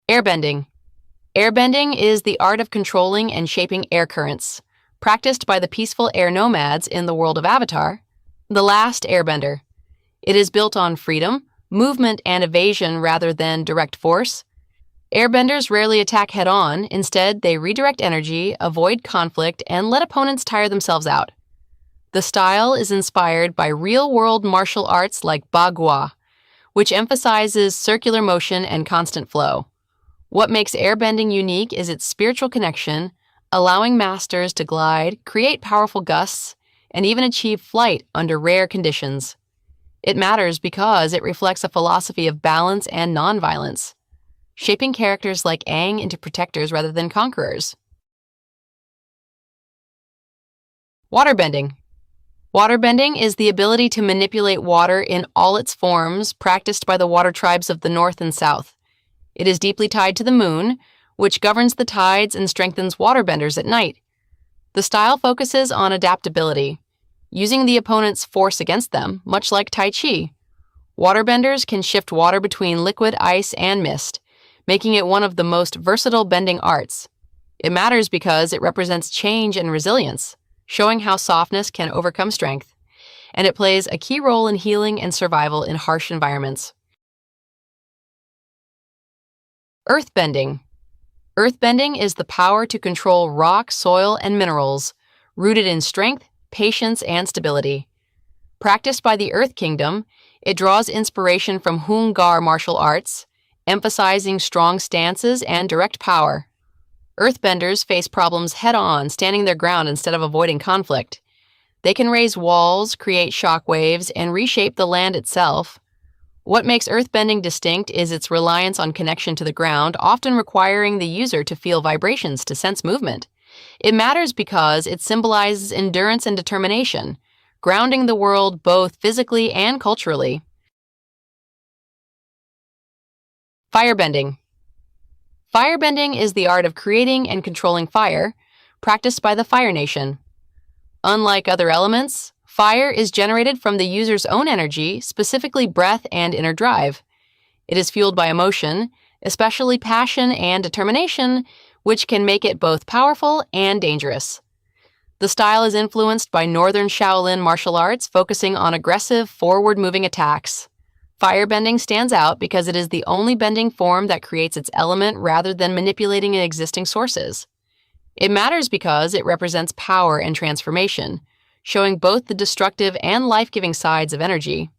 Airbending. Airbending is the art of controlling and shaping air currents, practiced by the peaceful air nomads in the world of Avatar, the last airbender. It is built on freedom, movement, and evasion rather than direct force. Airbenders rarely attack head-on. Instead, they redirect energy, avoid conflict, and let opponents tire themselves out. The style is inspired by real-world martial arts like Bagua, which emphasizes circular motion and constant flow. What makes airbending unique is its spiritual connection, allowing masters to glide, create powerful gusts, and even achieve flight under rare conditions. It matters because it reflects a philosophy of balance and non-violence, shaping characters like Aang into protectors rather than conquerors. Waterbending. Waterbending is the ability to manipulate water in all its forms practiced by the water tribes of the North and South. It is deeply tied to the moon, which governs the tides and strengthens waterbenders at night. The style focuses on adaptability, using the opponent's force against them, much like Tai Chi. Waterbenders can shift water between liquid, ice, and mist, making it one of the most versatile bending arts. It matters because it represents change and resilience, showing how softness can overcome strength, and it plays a key role in healing and survival in harsh environments. Earthbending. Earthbending is the power to control rock, soil, and minerals, rooted in strength, patience, and stability. Practiced by the Earth Kingdom, it draws inspiration from Hungar martial arts, emphasizing strong stances and direct power. Earthbenders face problems head-on, standing their ground instead of avoiding conflict. They can raise walls, create shock waves, and reshape the land itself. What makes earthbending distinct is its reliance on connection to the ground, often requiring the user to feel vibrations to sense movement. It matters because it symbolizes endurance and determination, grounding the world both physically and culturally. Firebending. Firebending is the art of creating and controlling fire, practiced by the Fire Nation. Unlike other elements, fire is generated from the user's own energy, specifically breath and inner drive. It is fueled by emotion, especially passion and determination, which can make it both powerful and dangerous. The style is influenced by Northern Shaolin martial arts, focusing on aggressive, forward-moving attacks. Firebending stands out because it is the only bending form that creates its element rather than manipulating existing sources. It matters because it represents power and transformation, showing both the destructive and life-giving sides of energy.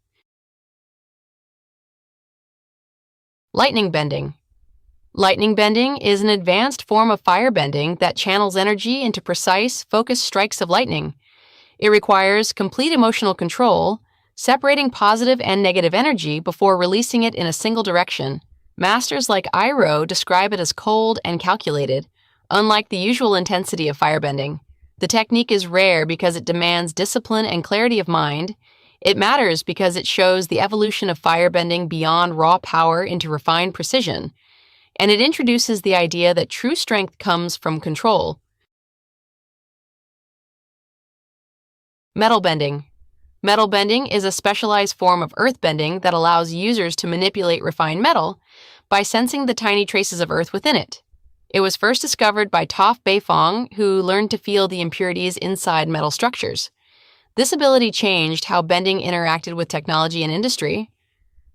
Lightningbending. Lightningbending is an advanced form of firebending that channels energy into precise, focused strikes of lightning. It requires complete emotional control, separating positive and negative energy before releasing it in a single direction. Masters like Iroh describe it as cold and calculated, unlike the usual intensity of firebending. The technique is rare because it demands discipline and clarity of mind. It matters because it shows the evolution of firebending beyond raw power into refined precision, and it introduces the idea that true strength comes from control. Metalbending. Metalbending is a specialized form of earthbending that allows users to manipulate refined metal by sensing the tiny traces of earth within it. It was first discovered by Toph Beifong, who learned to feel the impurities inside metal structures. This ability changed how bending interacted with technology and industry.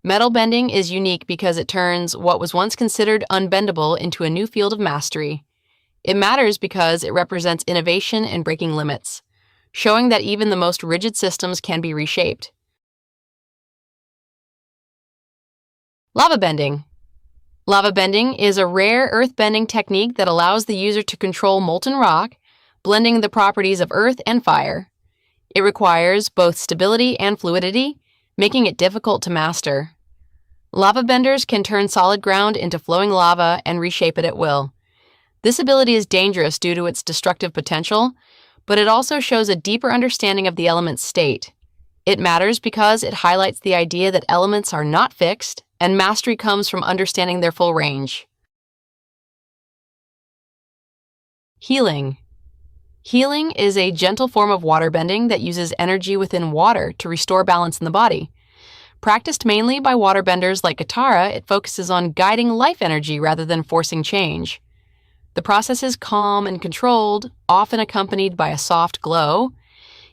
Metalbending is unique because it turns what was once considered unbendable into a new field of mastery. It matters because it represents innovation and breaking limits, showing that even the most rigid systems can be reshaped. Lavabending. Lavabending is a rare earthbending technique that allows the user to control molten rock, blending the properties of earth and fire. It requires both stability and fluidity, making it difficult to master. Lavabenders can turn solid ground into flowing lava and reshape it at will. This ability is dangerous due to its destructive potential, but it also shows a deeper understanding of the element's state. It matters because it highlights the idea that elements are not fixed, and mastery comes from understanding their full range. Healing. Healing is a gentle form of waterbending that uses energy within water to restore balance in the body. Practiced mainly by waterbenders like Katara, it focuses on guiding life energy rather than forcing change. The process is calm and controlled, often accompanied by a soft glow.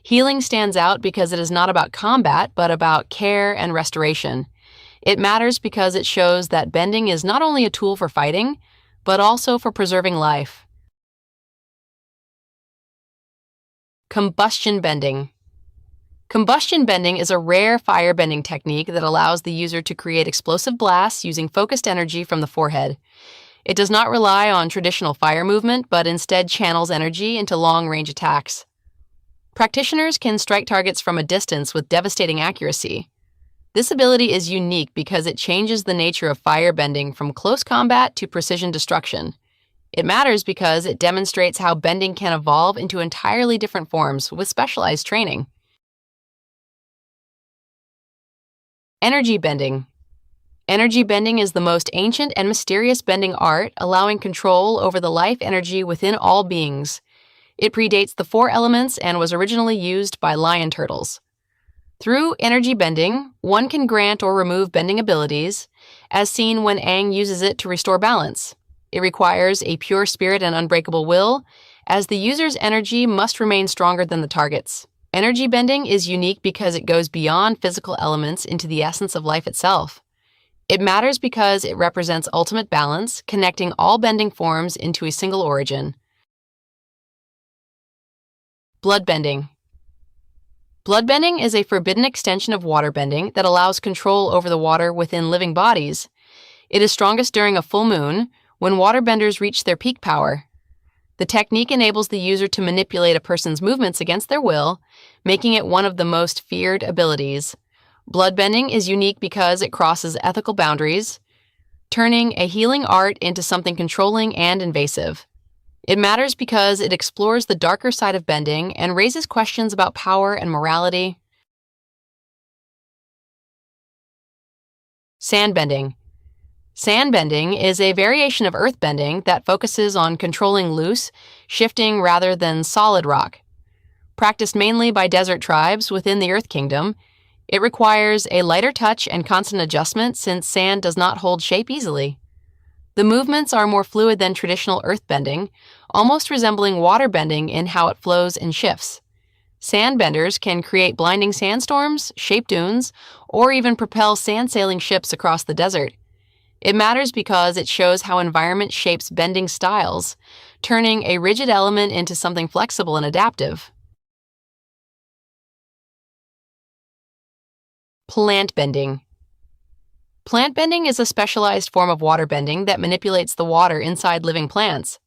Healing stands out because it is not about combat, but about care and restoration. It matters because it shows that bending is not only a tool for fighting, but also for preserving life. Combustionbending. Combustionbending is a rare firebending technique that allows the user to create explosive blasts using focused energy from the forehead. It does not rely on traditional fire movement, but instead channels energy into long-range attacks. Practitioners can strike targets from a distance with devastating accuracy. This ability is unique because it changes the nature of firebending from close combat to precision destruction. It matters because it demonstrates how bending can evolve into entirely different forms with specialized training. Energybending. Energybending is the most ancient and mysterious bending art, allowing control over the life energy within all beings. It predates the four elements and was originally used by lion turtles. Through energybending, one can grant or remove bending abilities, as seen when Aang uses it to restore balance. It requires a pure spirit and unbreakable will, as the user's energy must remain stronger than the target's. Energybending is unique because it goes beyond physical elements into the essence of life itself. It matters because it represents ultimate balance, connecting all bending forms into a single origin. Bloodbending. Bloodbending is a forbidden extension of waterbending that allows control over the water within living bodies. It is strongest during a full moon, when waterbenders reach their peak power. The technique enables the user to manipulate a person's movements against their will, making it one of the most feared abilities. Bloodbending is unique because it crosses ethical boundaries, turning a healing art into something controlling and invasive. It matters because it explores the darker side of bending and raises questions about power and morality. Sandbending. Sandbending is a variation of earthbending that focuses on controlling loose, shifting rather than solid rock. Practiced mainly by desert tribes within the Earth Kingdom, it requires a lighter touch and constant adjustment since sand does not hold shape easily. The movements are more fluid than traditional earthbending, almost resembling waterbending in how it flows and shifts. Sandbenders can create blinding sandstorms, shape dunes, or even propel sand-sailing ships across the desert. It matters because it shows how environment shapes bending styles, turning a rigid element into something flexible and adaptive. Plantbending. Plantbending is a specialized form of waterbending that manipulates the water inside living plants.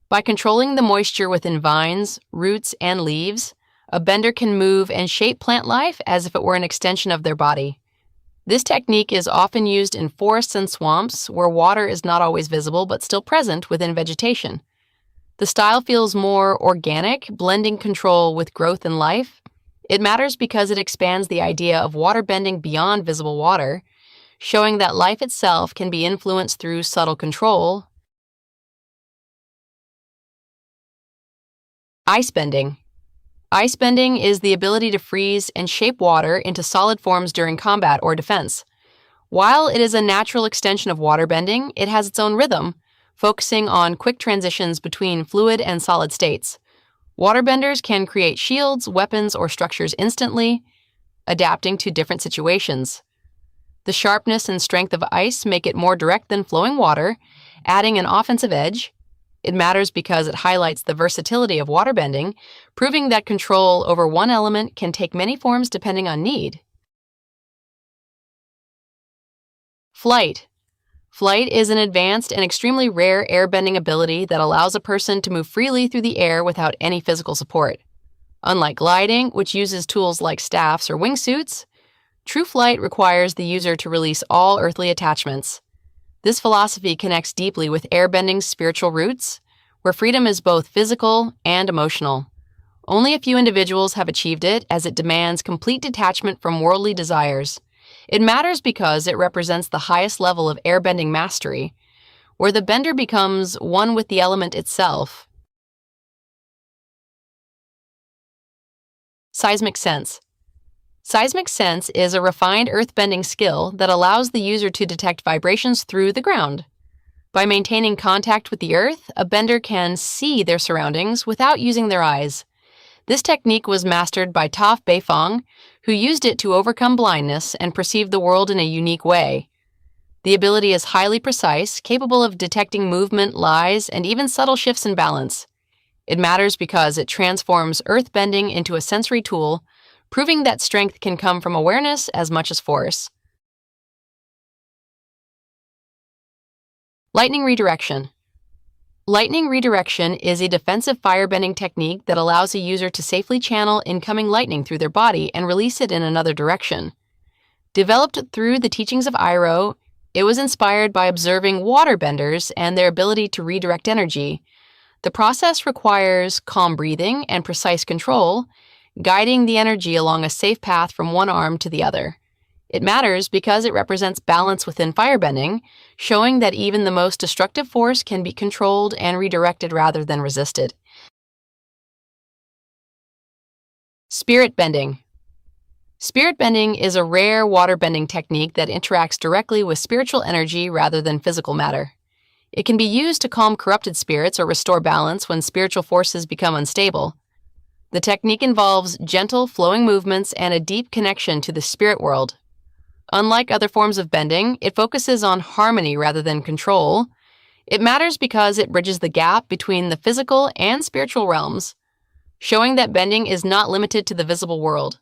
By controlling the moisture within vines, roots, and leaves, a bender can move and shape plant life as if it were an extension of their body. This technique is often used in forests and swamps where water is not always visible but still present within vegetation. The style feels more organic, blending control with growth and life. It matters because it expands the idea of waterbending beyond visible water, showing that life itself can be influenced through subtle control. Icebending. Icebending is the ability to freeze and shape water into solid forms during combat or defense. While it is a natural extension of waterbending, it has its own rhythm, focusing on quick transitions between fluid and solid states. Waterbenders can create shields, weapons, or structures instantly, adapting to different situations. The sharpness and strength of ice make it more direct than flowing water, adding an offensive edge. It matters because it highlights the versatility of waterbending, proving that control over one element can take many forms depending on need. Flight. Flight is an advanced and extremely rare airbending ability that allows a person to move freely through the air without any physical support. Unlike gliding, which uses tools like staffs or wingsuits, true flight requires the user to release all earthly attachments. This philosophy connects deeply with airbending's spiritual roots, where freedom is both physical and emotional. Only a few individuals have achieved it, as it demands complete detachment from worldly desires. It matters because it represents the highest level of airbending mastery, where the bender becomes one with the element itself. Seismic sense. Seismic sense is a refined earthbending skill that allows the user to detect vibrations through the ground. By maintaining contact with the earth, a bender can see their surroundings without using their eyes. This technique was mastered by Toph Beifong, who used it to overcome blindness and perceive the world in a unique way. The ability is highly precise, capable of detecting movement, lies, and even subtle shifts in balance. It matters because it transforms earthbending into a sensory tool, proving that strength can come from awareness as much as force. Lightning Redirection. Lightning redirection is a defensive firebending technique that allows a user to safely channel incoming lightning through their body and release it in another direction. Developed through the teachings of Iroh, it was inspired by observing waterbenders and their ability to redirect energy. The process requires calm breathing and precise control, guiding the energy along a safe path from one arm to the other. It matters because it represents balance within firebending, showing that even the most destructive force can be controlled and redirected rather than resisted. Spiritbending. Spiritbending is a rare waterbending technique that interacts directly with spiritual energy rather than physical matter. It can be used to calm corrupted spirits or restore balance when spiritual forces become unstable. The technique involves gentle, flowing movements and a deep connection to the spirit world. Unlike other forms of bending, it focuses on harmony rather than control. It matters because it bridges the gap between the physical and spiritual realms, showing that bending is not limited to the visible world.